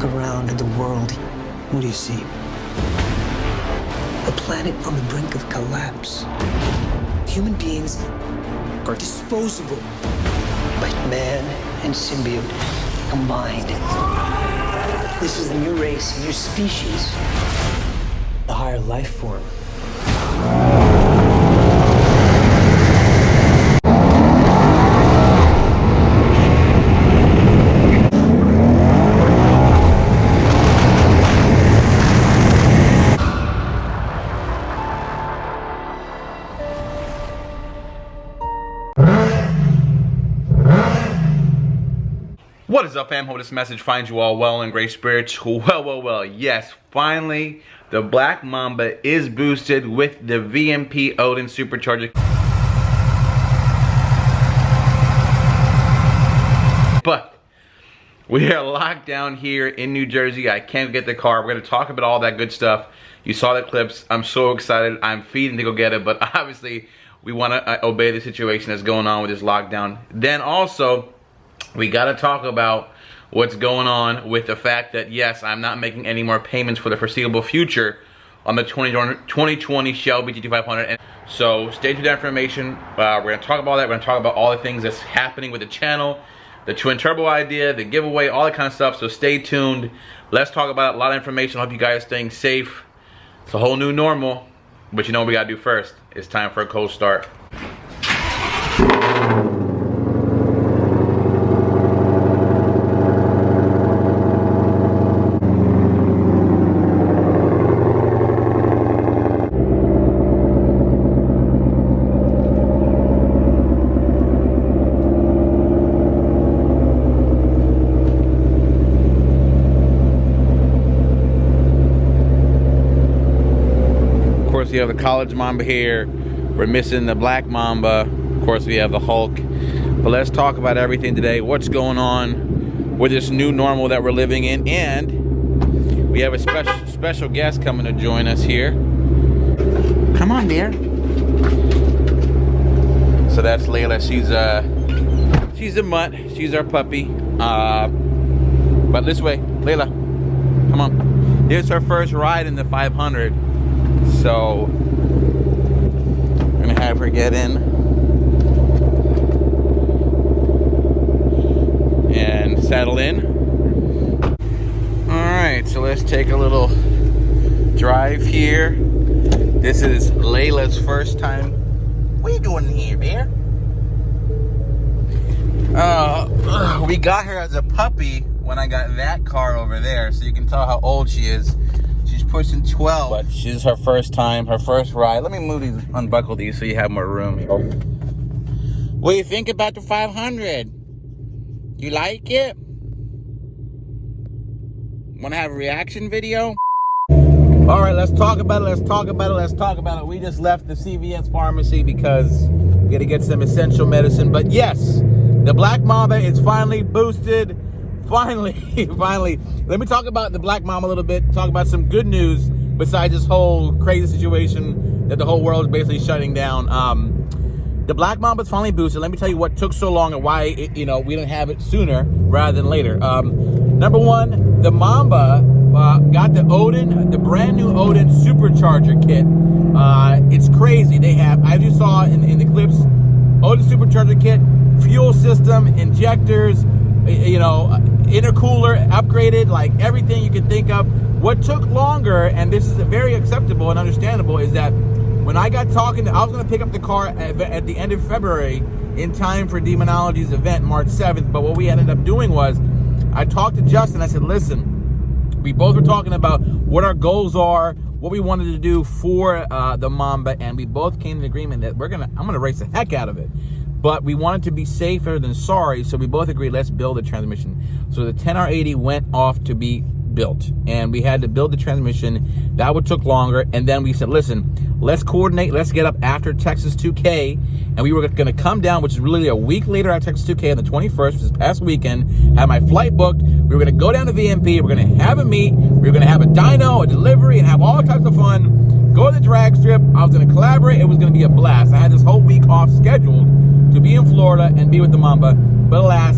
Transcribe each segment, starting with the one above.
around at the world, what do you see? A planet on the brink of collapse. Human beings are disposable. But man and symbiote combined. This is a new race, a new species. A higher life form. What is up, fam? Hope this message finds you all well in great spirits. Well. Yes, finally, the Black Mamba is boosted with the VMP ODIN Supercharger. But we are locked down here in New Jersey. I can't get the car. We're going to talk about all that good stuff. You saw the clips. I'm so excited. I'm feeding to go get it. But obviously, we want to obey the situation that's going on with this lockdown. Then also, we got to talk about what's going on with the fact that, yes, I'm not making any more payments for the foreseeable future on the 2020 Shelby GT500. So stay tuned to that information. We're going to talk about that. We're going to talk about all the things that's happening with the channel, the twin turbo idea, the giveaway, all that kind of stuff. So stay tuned. Let's talk about it. A lot of information. I hope you guys are staying safe. It's a whole new normal. But you know what we got to do first? It's time for a cold start. We have the College Mamba here. We're missing the Black Mamba. Of course, we have the Hulk. But let's talk about everything today. What's going on with this new normal that we're living in, and we have a special guest coming to join us here. Come on, dear. So that's Layla. She's a mutt. She's our puppy. But this way, Layla. Come on. This is her first ride in the 500. So, I'm gonna have her get in and settle in. Alright, so let's take a little drive here. This is Layla's first time. What are you doing here, bear? We got her as a puppy when I got that car over there, so you can tell how old she is. She's pushing 12, but she's her first time, her first ride. Let me move these, unbuckle these so you have more room. What do you think about the 500? You like it? Want to have a reaction video? All right, let's talk about it. We just left the CVS pharmacy because we got to get some essential medicine. But yes, the Black Mamba is finally boosted. Finally. Let me talk about the Black Mamba a little bit. Talk about some good news besides this whole crazy situation that the whole world is basically shutting down. The Black Mamba is finally boosted. Let me tell you what took so long and why we didn't have it sooner rather than later. Number one, the Mamba got the ODIN, the brand new ODIN Supercharger kit. It's crazy. They have, as you saw in the clips, ODIN Supercharger kit, fuel system, injectors, intercooler upgraded, like everything you can think of. What took longer, and this is very acceptable and understandable, is that when I got talking, I was going to pick up the car at the end of February in time for Demonology's event, March 7th. But what we ended up doing was, I talked to Justin. I said, listen, we both were talking about what our goals are, what we wanted to do for the Mamba, and we both came to an agreement that I'm gonna race the heck out of it. But we wanted to be safer than sorry, so we both agreed, let's build a transmission. So the 10R80 went off to be built, and we had to build the transmission. That would took longer, and then we said, listen, let's coordinate, let's get up after Texas 2K, and we were gonna come down, which is really a week later after Texas 2K on the 21st, which is past weekend, had my flight booked. We were gonna go down to VMP, we're gonna have a meet, we were gonna have a dyno, a delivery, and have all types of fun, go to the drag strip. I was gonna collaborate, it was gonna be a blast. I had this whole week off scheduled to be in Florida and be with the Mamba, but alas,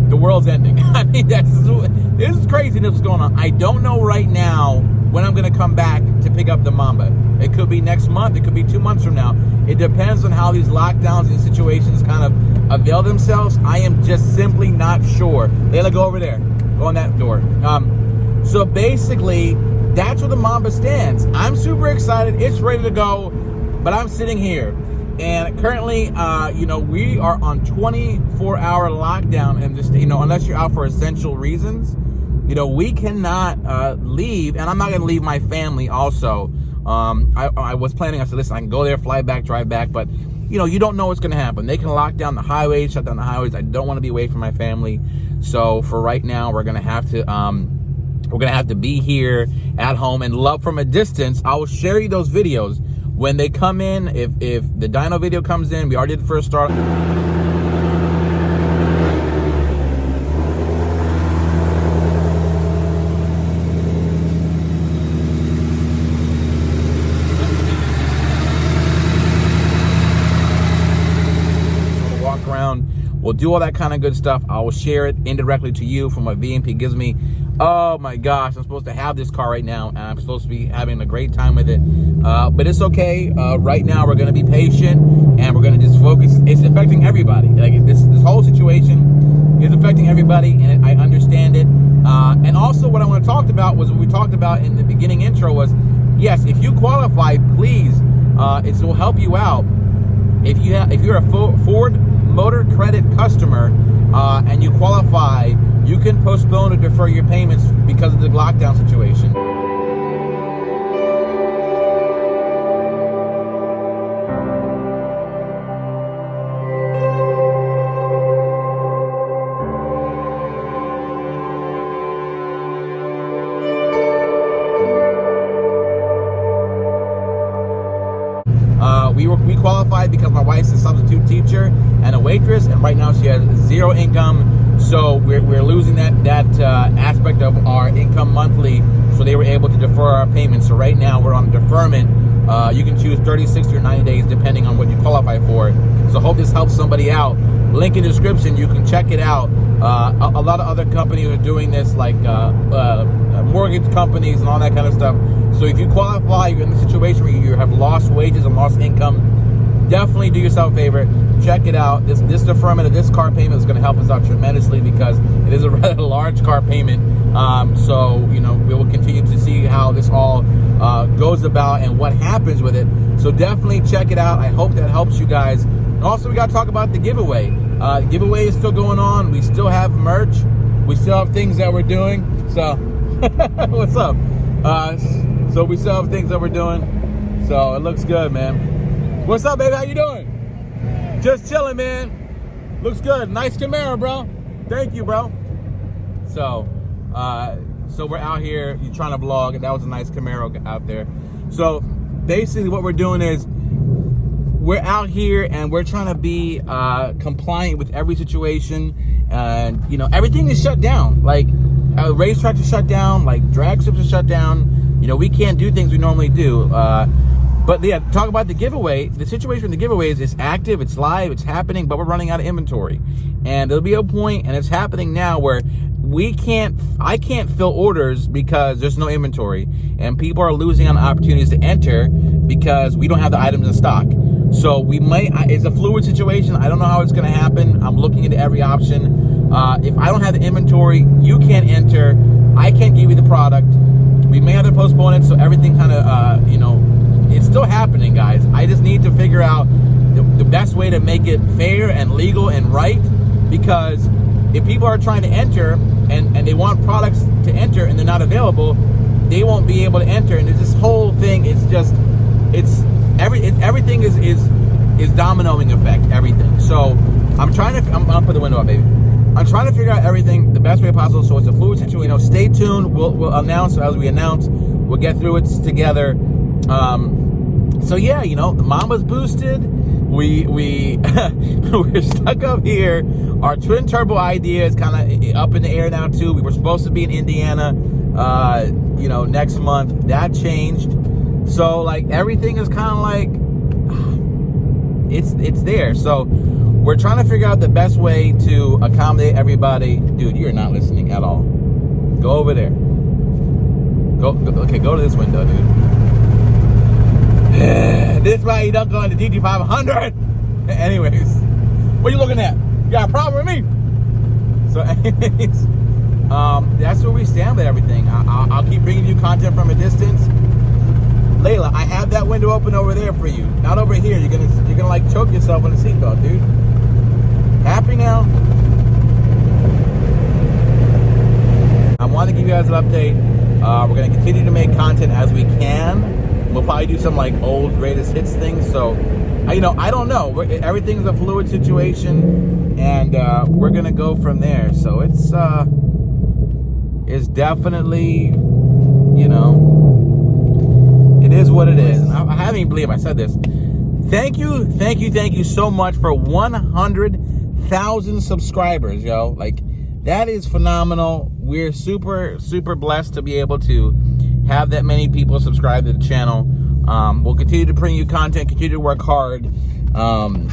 the world's ending. I mean, this is craziness what's going on. I don't know right now when I'm going to come back to pick up the Mamba. It could be next month. It could be 2 months from now. It depends on how these lockdowns and situations kind of avail themselves. I am just simply not sure. Layla, go over there. Go on that door. So basically, that's where the Mamba stands. I'm super excited. It's ready to go, but I'm sitting here. And currently, you know, we are on 24-hour lockdown, and just, you know, unless you're out for essential reasons, you know, we cannot leave, and I'm not going to leave my family also. I was planning, I said, listen, I can go there, fly back, drive back, but, you know, you don't know what's going to happen. They can lock down the highways, shut down the highways. I don't want to be away from my family. So for right now, we're going to have to be here at home and love from a distance. I will share you those videos when they come in. If the dyno video comes in, we already did the first start. Walk around. We'll do all that kind of good stuff. I will share it indirectly to you from what VMP gives me. Oh my gosh, I'm supposed to have this car right now, and I'm supposed to be having a great time with it. But it's okay. Right now, we're going to be patient, and we're going to just focus. It's affecting everybody. Like this whole situation is affecting everybody, and I understand it. And also, what I want to talk about was what we talked about in the beginning intro was, yes, if you qualify, please, it will help you out. If you're a Ford Motor Credit customer and you qualify, you can postpone or defer your payments because of the lockdown situation. We qualified because my wife's a substitute teacher and a waitress, and right now she has zero income, so we're losing that aspect of our income monthly, so they were able to defer our payments. So right now we're on deferment. You can choose 30, 60, or 90 days depending on what you qualify for. So hope this helps somebody out. Link in the description, you can check it out. A lot of other companies are doing this, like mortgage companies and all that kind of stuff. So if you qualify, you're in the situation where you have lost wages and lost income, definitely do yourself a favor. Check it out. This deferment of this car payment is going to help us out tremendously because it is a rather large car payment. So, you know, we will continue to see how this all goes about and what happens with it. So definitely check it out. I hope that helps you guys. And also, we got to talk about the giveaway. The giveaway is still going on. We still have merch. We still have things that we're doing. So, what's up? So we still have things that we're doing. So it looks good, man. What's up, baby? How you doing? Just chilling, man. Looks good. Nice Camaro, bro. Thank you, bro. So we're out here. You're trying to vlog, and that was a nice Camaro out there. So basically, what we're doing is we're out here and we're trying to be compliant with every situation. And you know, everything is shut down. Like racetracks are shut down. Like drag strips are shut down. You know, we can't do things we normally do. But yeah, talk about the giveaway. The situation with the giveaway is it's active, it's live, it's happening, but we're running out of inventory. And there'll be a point, and it's happening now, where I can't fill orders because there's no inventory. And people are losing on opportunities to enter because we don't have the items in stock. So we might, it's a fluid situation. I don't know how it's gonna happen. I'm looking into every option. If I don't have the inventory, you can't enter. I can't give you the product. We may have to postpone it, so everything kind of, you know, it's still happening, guys. I just need to figure out the best way to make it fair and legal and right, because if people are trying to enter and they want products to enter and they're not available, they won't be able to enter. And this whole thing is just, everything is dominoing effect, everything. So I'm I'll put the window up, baby. I'm trying to figure out everything the best way possible, so it's a fluid situation. You know, stay tuned. We'll announce as we announce. We'll get through it together. So yeah, you know, the Mamba's boosted. We're stuck up here. Our twin turbo idea is kind of up in the air now too. We were supposed to be in Indiana, you know, next month. That changed. So like everything is kind of like it's there. So we're trying to figure out the best way to accommodate everybody. Dude, you're not listening at all. Go over there. Okay, go to this window, dude. This is why you don't go in the GT500. Anyways, what are you looking at? You got a problem with me? So anyways, that's where we stand with everything. I'll keep bringing you content from a distance. Layla, I have that window open over there for you, not over here. You're gonna like choke yourself on the seatbelt, dude. Happy now? I want to give you guys an update. We're gonna continue to make content as we can. We'll probably do some like old greatest hits things. So, I don't know. Everything's a fluid situation, and we're gonna go from there. So it's definitely, it is what it is. I haven't even believed I said this. Thank you so much for 100,000 subscribers, yo. Like, that is phenomenal. We're super, super blessed to be able to have that many people subscribe to the channel. We'll continue to bring you content, continue to work hard. And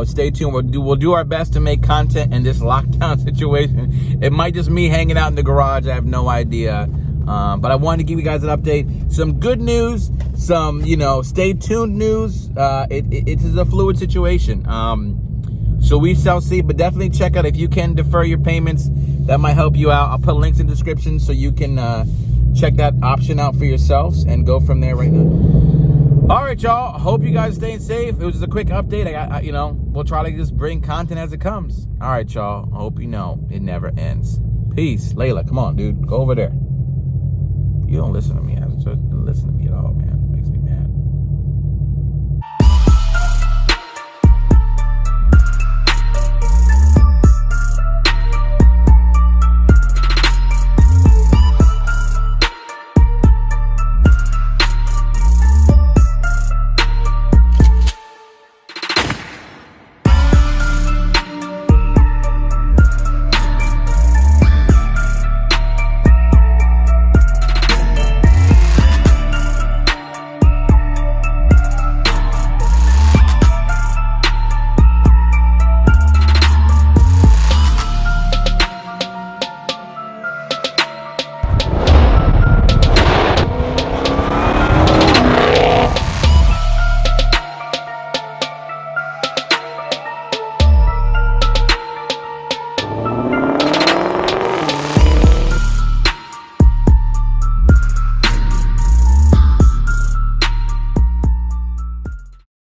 stay tuned. We'll do our best to make content in this lockdown situation. It might just me hanging out in the garage. I have no idea. But I wanted to give you guys an update. Some good news, some, stay tuned news. It is a fluid situation. So we shall see, but definitely check out if you can defer your payments. That might help you out. I'll put links in the description so you can check that option out for yourselves and go from there right now. All right, y'all. Hope you guys staying safe. It was just a quick update. We'll try to just bring content as it comes. All right, y'all. Hope you know it never ends. Peace. Layla, come on, dude. Go over there. You don't listen to me. I don't listen to me at all, man. It makes me mad.